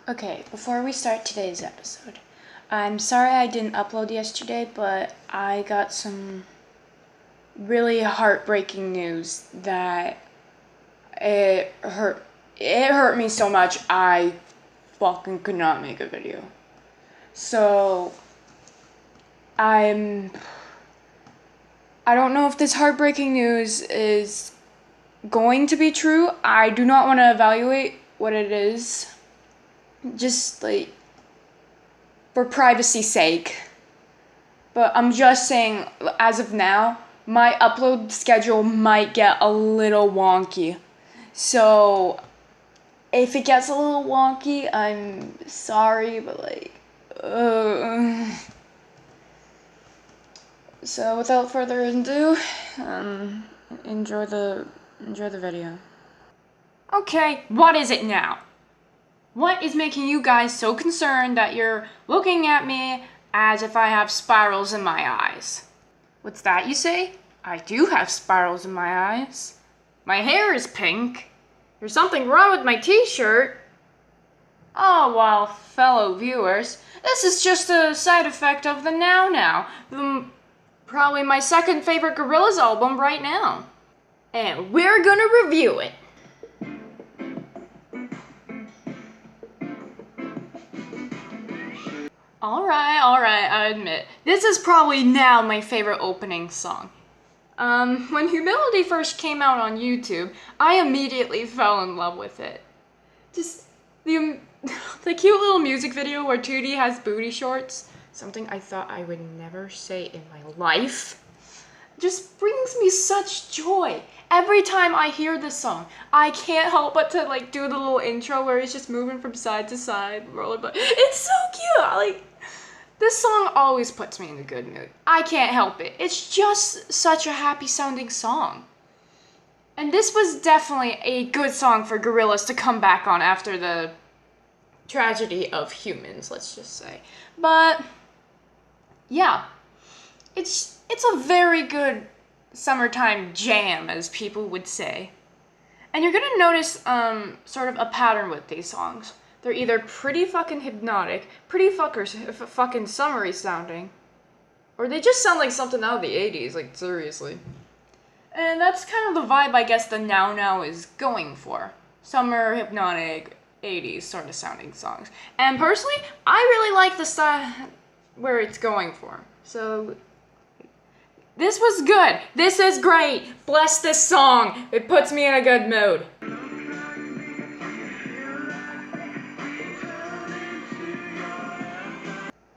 Okay, before we start today's episode, I'm sorry I didn't upload yesterday, but I got some really heartbreaking news that it hurt me so much I fucking could not make a video. So I don't know if this heartbreaking news is going to be true. I do not want to evaluate what it is. Just like for privacy's sake. But I'm just saying, as of now, my upload schedule might get a little wonky. So, if it gets a little wonky, I'm sorry, but So, without further ado, enjoy the video. Okay, what is it now? What is making you guys so concerned that you're looking at me as if I have spirals in my eyes? What's that you say? I do have spirals in my eyes. My hair is pink. There's something wrong with my t-shirt. Oh, well, fellow viewers, this is just a side effect of the Now, probably my second favorite Gorillaz album right now. And we're gonna review it. Alright, I admit. This is probably now my favorite opening song. When Humility first came out on YouTube, I immediately fell in love with it. Just the cute little music video where Tootie has booty shorts, something I thought I would never say in my life, just brings me such joy. Every time I hear this song, I can't help but to do the little intro where he's just moving from side to side, rollerball. It's so cute. This song always puts me in a good mood. I can't help it. It's just such a happy sounding song. And this was definitely a good song for Gorillaz to come back on after the tragedy of humans, let's just say. But yeah, it's a very good summertime jam, as people would say. And you're gonna notice sort of a pattern with these songs. They're either pretty fucking hypnotic, pretty fucking summery sounding, or they just sound like something out of the 80s, seriously. And that's kind of the vibe I guess the Now is going for. Summer, hypnotic, 80s sort of sounding songs. And personally, I really like the style where it's going for. So, this was good. This is great. Bless this song. It puts me in a good mood.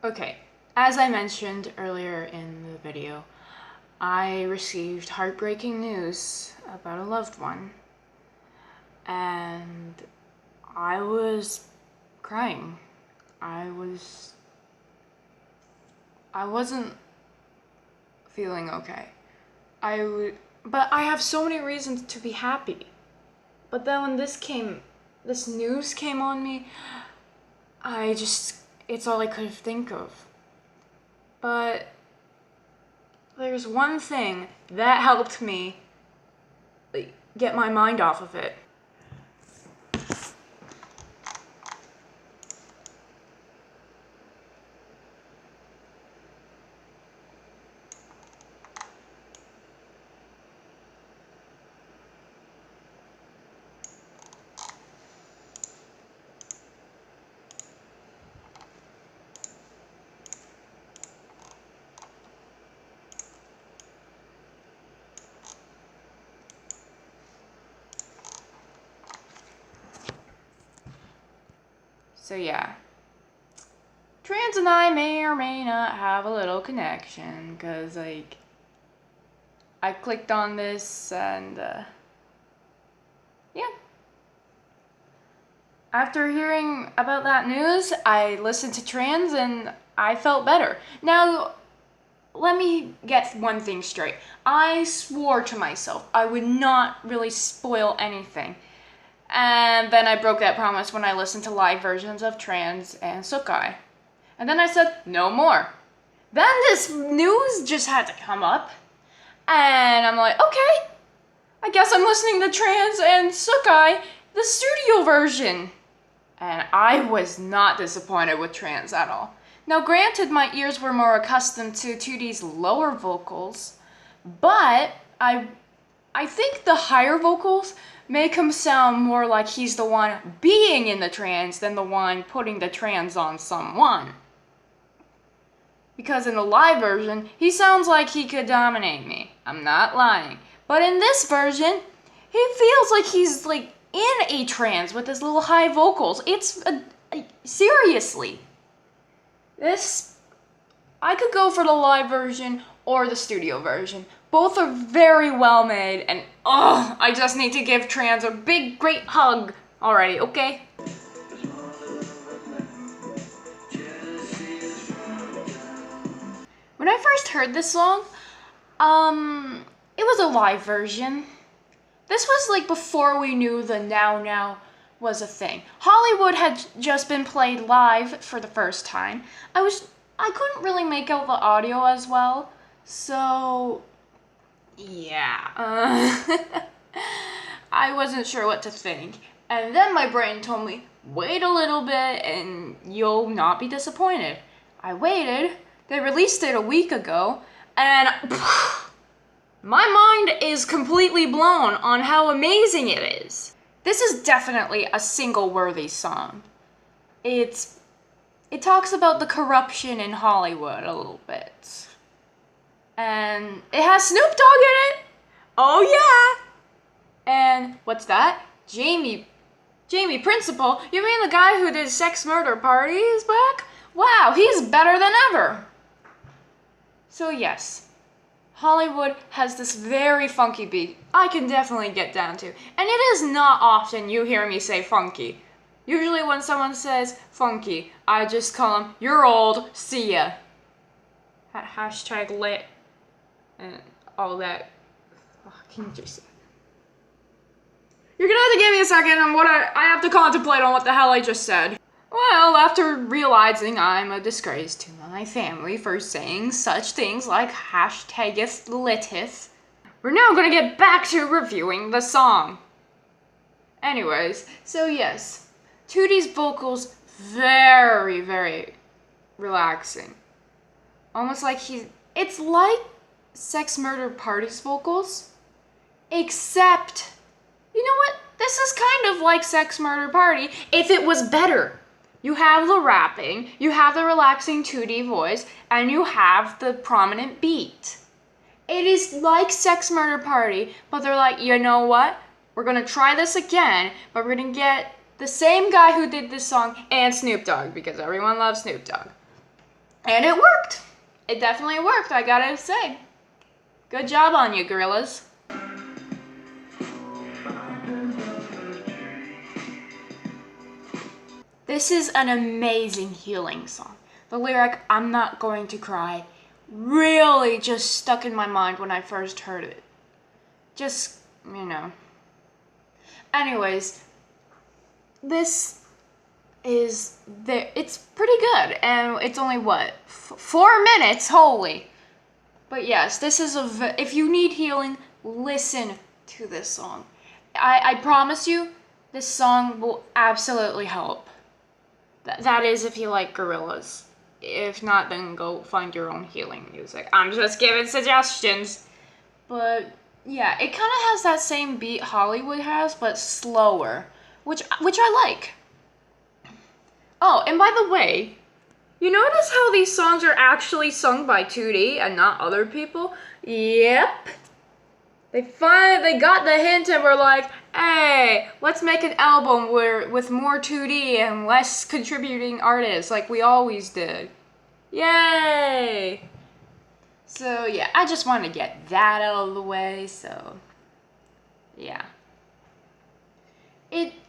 Okay, as I mentioned earlier in the video, I received heartbreaking news about a loved one, and I was crying. I wasn't feeling okay. But I have so many reasons to be happy. But then when this news came on me, it's all I could think of. But there's one thing that helped me get my mind off of it. So yeah, Trans and I may or may not have a little connection, cause I clicked on this and yeah. After hearing about that news, I listened to Trans and I felt better. Now, let me get one thing straight. I swore to myself I would not really spoil anything. And then I broke that promise when I listened to live versions of Trans and Sukai. And then I said, no more. Then this news just had to come up. And I'm like, okay, I guess I'm listening to Trans and Sukai, the studio version. And I was not disappointed with trans at all. Now granted, my ears were more accustomed to 2D's lower vocals, but I think the higher vocals make him sound more like he's the one being in the trance than the one putting the trance on someone. Because in the live version, he sounds like he could dominate me. I'm not lying. But in this version, he feels like he's like in a trance with his little high vocals. It's seriously. I could go for the live version or the studio version. Both are very well made, and I just need to give trans a big, great hug already, okay? When I first heard this song, it was a live version. This was like before we knew the now was a thing. Hollywood had just been played live for the first time. I couldn't really make out the audio as well, so yeah. I wasn't sure what to think. And then my brain told me, wait a little bit and you'll not be disappointed. I waited. They released it a week ago, and my mind is completely blown on how amazing it is. This is definitely a single-worthy song. It talks about the corruption in Hollywood a little bit. And it has Snoop Dogg in it! Oh yeah! And what's that? Jamie Principal? You mean the guy who did Sex Murder Party is back? Wow, he's better than ever! So yes, Hollywood has this very funky beat I can definitely get down to. And it is not often you hear me say funky. Usually when someone says funky, I just call them, you're old, see ya. Hashtag lit and all that. Fucking just... You're gonna have to give me a second on what I have to contemplate on what the hell I just said. Well, after realizing I'm a disgrace to my family for saying such things like hashtageth liteth, we're now gonna get back to reviewing the song. Anyways, so yes, 2D's vocals very, very relaxing. Almost like it's like Sex Murder Party's vocals, except, you know what? This is kind of like Sex Murder Party if it was better. You have the rapping, you have the relaxing 2D voice, and you have the prominent beat. It is like Sex Murder Party, but they're like, you know what? We're gonna try this again, but we're gonna get the same guy who did this song and Snoop Dogg, because everyone loves Snoop Dogg. And it worked. It definitely worked, I gotta say. Good job on you, gorillas. This is an amazing healing song. The lyric, I'm not going to cry, really just stuck in my mind when I first heard it. Just, you know. Anyways, this is it's pretty good, and it's only what, 4 minutes, holy. But yes, this is if you need healing, listen to this song. I promise you, this song will absolutely help. That is if you like gorillas. If not, then go find your own healing music. I'm just giving suggestions. But yeah, it kind of has that same beat Hollywood has, but slower, which I like. Oh, and by the way, you notice how these songs are actually sung by 2D and not other people? Yep. They got the hint and were like, hey, let's make an album with more 2D and less contributing artists like we always did. Yay! So yeah, I just wanted to get that out of the way, so yeah.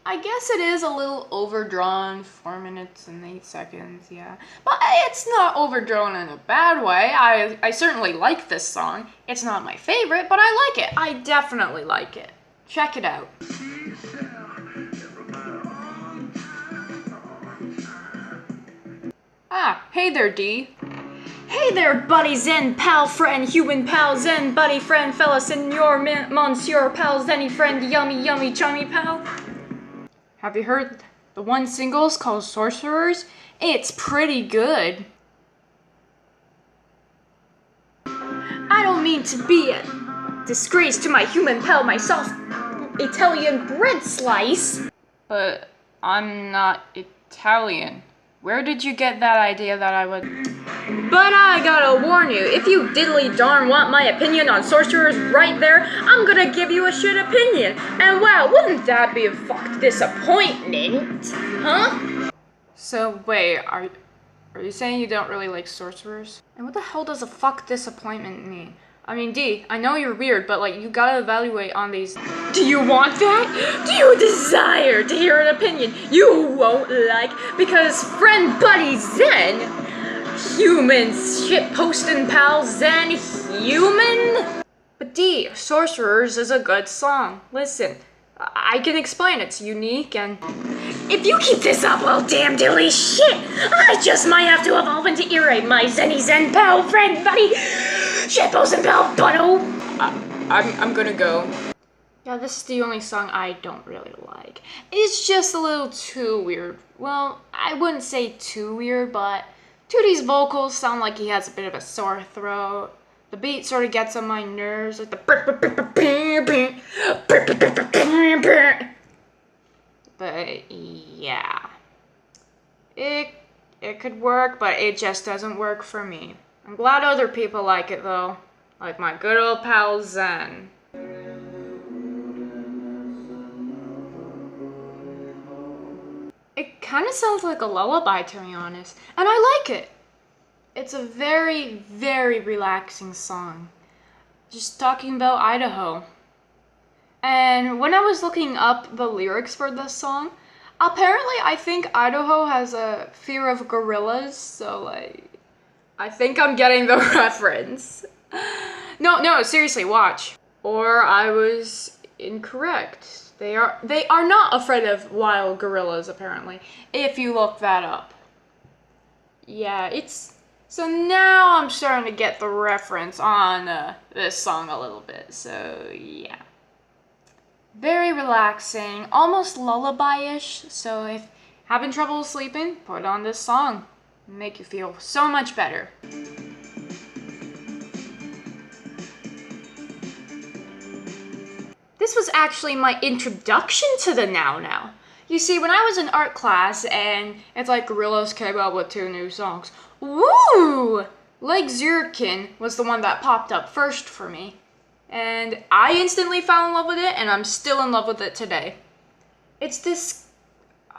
I guess it is a little overdrawn, 4 minutes and 8 seconds, yeah. But it's not overdrawn in a bad way. I certainly like this song. It's not my favorite, but I like it. I definitely like it. Check it out. Ah, hey there, D. Hey there, buddy, zen, pal, friend, human pal, zen, buddy, friend, fella, senor, monsieur, pal, zenny, friend, yummy, yummy, chummy, pal. Have you heard The one single is called Sorcererz. It's pretty good. I don't mean to be a disgrace to my human pal, my soft Italian bread slice. But I'm not Italian. Where did you get that idea that I would... But I gotta warn you, if you diddly darn want my opinion on Sorcererz right there, I'm gonna give you a shit opinion. And wow, wouldn't that be a fucked disappointment? Huh? So wait, are you saying you don't really like Sorcererz? And what the hell does a fuck disappointment mean? I mean, D, I know you're weird, but like, you gotta evaluate on these. Do you want that? Do you desire to hear an opinion you won't like? Because friend buddy Zen, human shitposting pal Zen human? But D, Sorcererz is a good song. Listen, I can explain. It's unique and... If you keep this up, well damn dilly shit, I just might have to evolve into Ire, my Zenny Zen pal friend buddy. Shitposting pal butto. I'm gonna go. Yeah, this is the only song I don't really like. It's just a little too weird. Well, I wouldn't say too weird, but Tootie's vocals sound like he has a bit of a sore throat. The beat sort of gets on my nerves, like the... But yeah, it could work, but it just doesn't work for me. I'm glad other people like it though, like my good old pal Zen. It kind of sounds like a lullaby to be honest, and I like it. It's a very, very relaxing song. Just talking about Idaho. And when I was looking up the lyrics for this song, apparently I think Idaho has a fear of gorillas, so like, I think I'm getting the reference. No, seriously, watch. Or I was incorrect. They are not afraid of wild gorillas, apparently, if you look that up. Yeah, so now I'm starting to get the reference on this song a little bit, so yeah. Very relaxing, almost lullaby-ish, so if having trouble sleeping, put on this song. It'll make you feel so much better. This was actually my introduction to the Now. You see, when I was in art class and it's like Gorillaz came out with 2 new songs, woo! Like Zirkin was the one that popped up first for me. And I instantly fell in love with it, and I'm still in love with it today. It's this...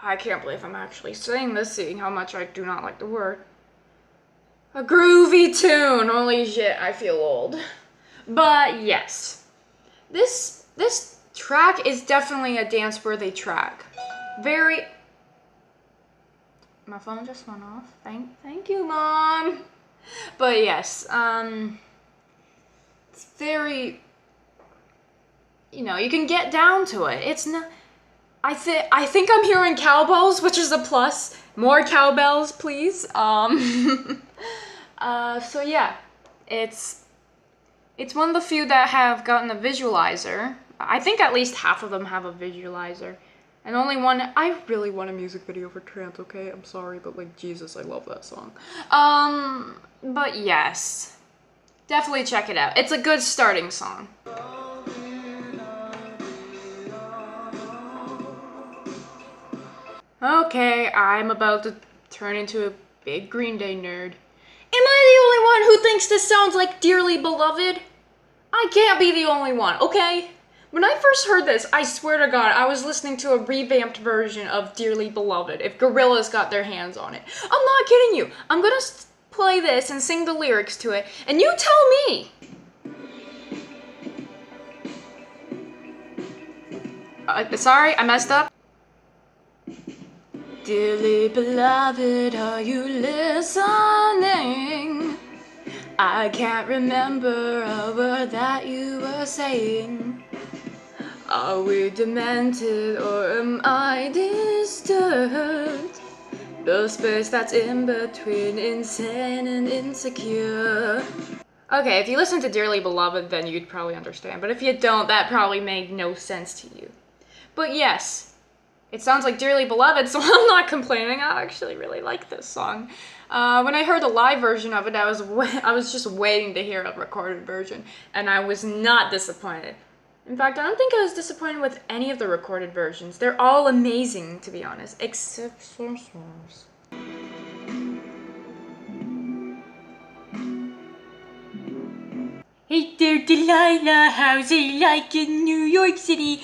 I can't believe I'm actually saying this, seeing how much I do not like the word. A groovy tune. Holy shit, I feel old. But yes. This track is definitely a dance-worthy track. Very... My phone just went off. Thank you, Mom. But yes, it's very, you know, you can get down to it. It's not, I think I'm hearing cowbells, which is a plus. More cowbells, please. So yeah, it's one of the few that have gotten a visualizer. I think at least half of them have a visualizer. And only one, I really want a music video for Trance, okay? I'm sorry, but like, Jesus, I love that song. But yes. Definitely check it out. It's a good starting song. Okay, I'm about to turn into a big Green Day nerd. Am I the only one who thinks this sounds like Dearly Beloved? I can't be the only one, okay? When I first heard this, I swear to God, I was listening to a revamped version of Dearly Beloved, if Gorillaz got their hands on it. I'm not kidding you. I'm gonna play this and sing the lyrics to it, and you tell me. Sorry, I messed up. Dearly beloved, are you listening? I can't remember a word that you were saying. Are we demented or am I disturbed? The space that's in between insane and insecure. Okay, if you listen to Dearly Beloved, then you'd probably understand. But if you don't, that probably made no sense to you. But yes, It sounds like Dearly Beloved, so I'm not complaining. I actually really like this song. When I heard the live version of it, I was just waiting to hear a recorded version, and I was not disappointed. In fact, I don't think I was disappointed with any of the recorded versions. They're all amazing, to be honest, except sorcererz. Hey there, Delilah, how's it like in New York City?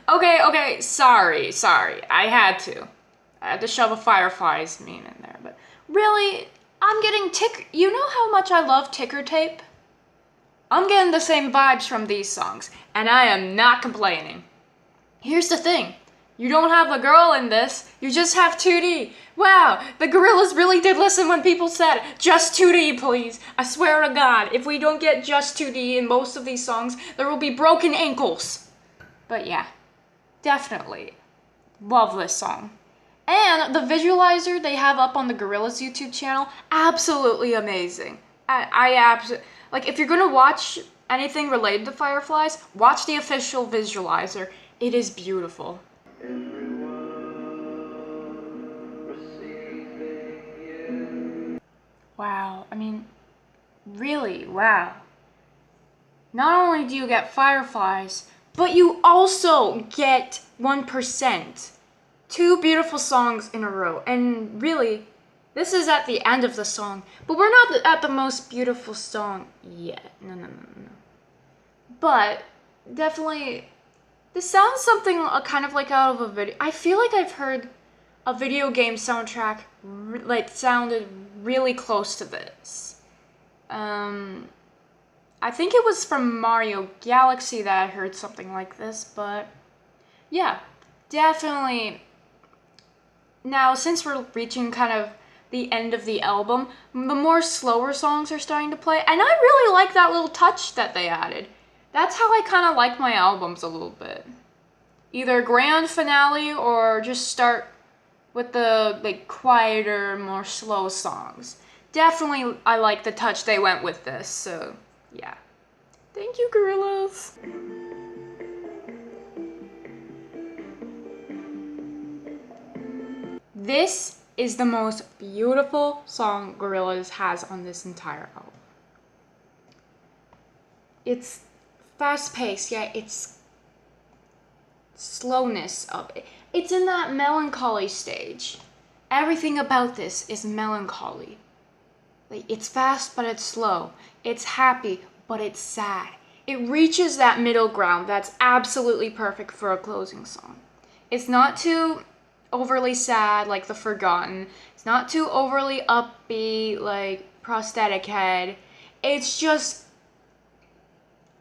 Okay, sorry. I had to shove a Fireflies meme in there, but really, I'm getting you know how much I love ticker tape? I'm getting the same vibes from these songs, and I am not complaining. Here's the thing. You don't have a girl in this, you just have 2D. Wow, the Gorillaz really did listen when people said, just 2D please. I swear to God, if we don't get just 2D in most of these songs, there will be broken ankles. But yeah, definitely love this song. And the visualizer they have up on the Gorillaz YouTube channel, absolutely amazing. I absolutely, like if you're gonna watch anything related to Fireflies, watch the official visualizer. It is beautiful. Wow, I mean, really, wow. Not only do you get Fireflies, but you also get 1%. 2 beautiful songs in a row, and really, this is at the end of the song, but we're not at the most beautiful song yet. No. But, definitely, this sounds something kind of like out of a video. I feel like I've heard a video game soundtrack like sounded really close to this. I think it was from Mario Galaxy that I heard something like this, but yeah, definitely. Now, since we're reaching kind of the end of the album, the more slower songs are starting to play, and I really like that little touch that they added. That's how I kind of like my albums a little bit. Either grand finale or just start with the like quieter, more slow songs. Definitely I like the touch they went with this, so yeah. Thank you, Gorillaz. This is the most beautiful song Gorillaz has on this entire album. It's fast-paced, yet it's slowness of it. It's in that melancholy stage. Everything about this is melancholy. Like, it's fast, but it's slow. It's happy, but it's sad. It reaches that middle ground that's absolutely perfect for a closing song. It's not too overly sad like The Forgotten. It's not too overly upbeat like Prosthetic Head. It's just,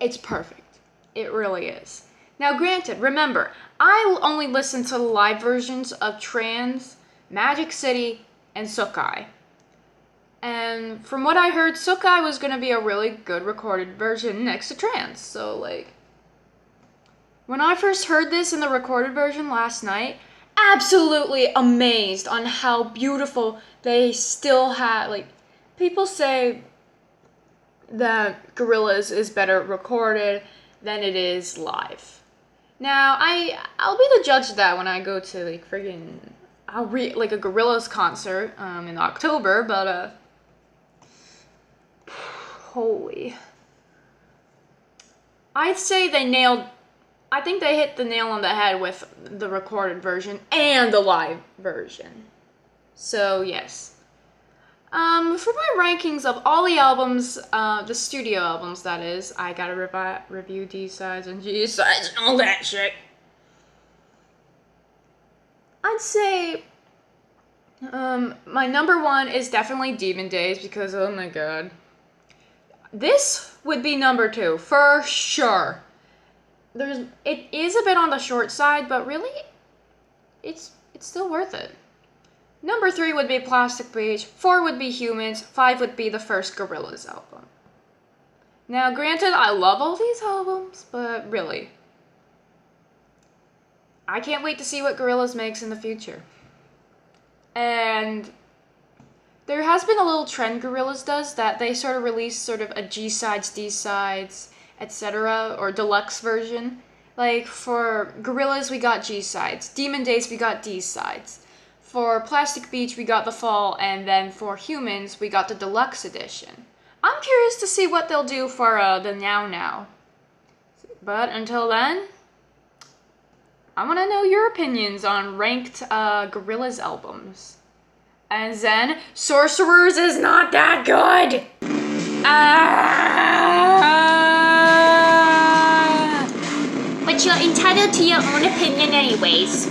it's perfect. It really is. Now granted, remember, I only listened to the live versions of Trans, Magic City, and Sukai. And from what I heard, Sukai was going to be a really good recorded version next to Trans. So like, when I first heard this in the recorded version last night, absolutely amazed on how beautiful they still had. Like, people say that Gorillaz is better recorded than it is live. Now, I'll be the judge of that when I go to like friggin' like a Gorillaz concert in October, but holy, I'd say I think they hit the nail on the head with the recorded version and the live version. So yes. For my rankings of all the albums, the studio albums that is, I gotta review D-sides and G-sides and all that shit. I'd say, my number 1 is definitely Demon Days because, oh my god. This would be number 2, for sure. It is a bit on the short side, but really, it's still worth it. Number 3 would be Plastic Beach, 4 would be Humans, 5 would be the first Gorillaz album. Now, granted, I love all these albums, but really, I can't wait to see what Gorillaz makes in the future. And there has been a little trend Gorillaz does that they sort of release sort of a G-sides, D-sides, etc., or deluxe version. Like, for Gorillaz, we got G sides. Demon Days, we got D sides. For Plastic Beach, we got the fall, and then for Humans, we got the deluxe edition. I'm curious to see what they'll do for the Now Now. But until then, I want to know your opinions on ranked Gorillaz albums. And then, Sorcererz is not that good! But you're entitled to your own opinion anyways.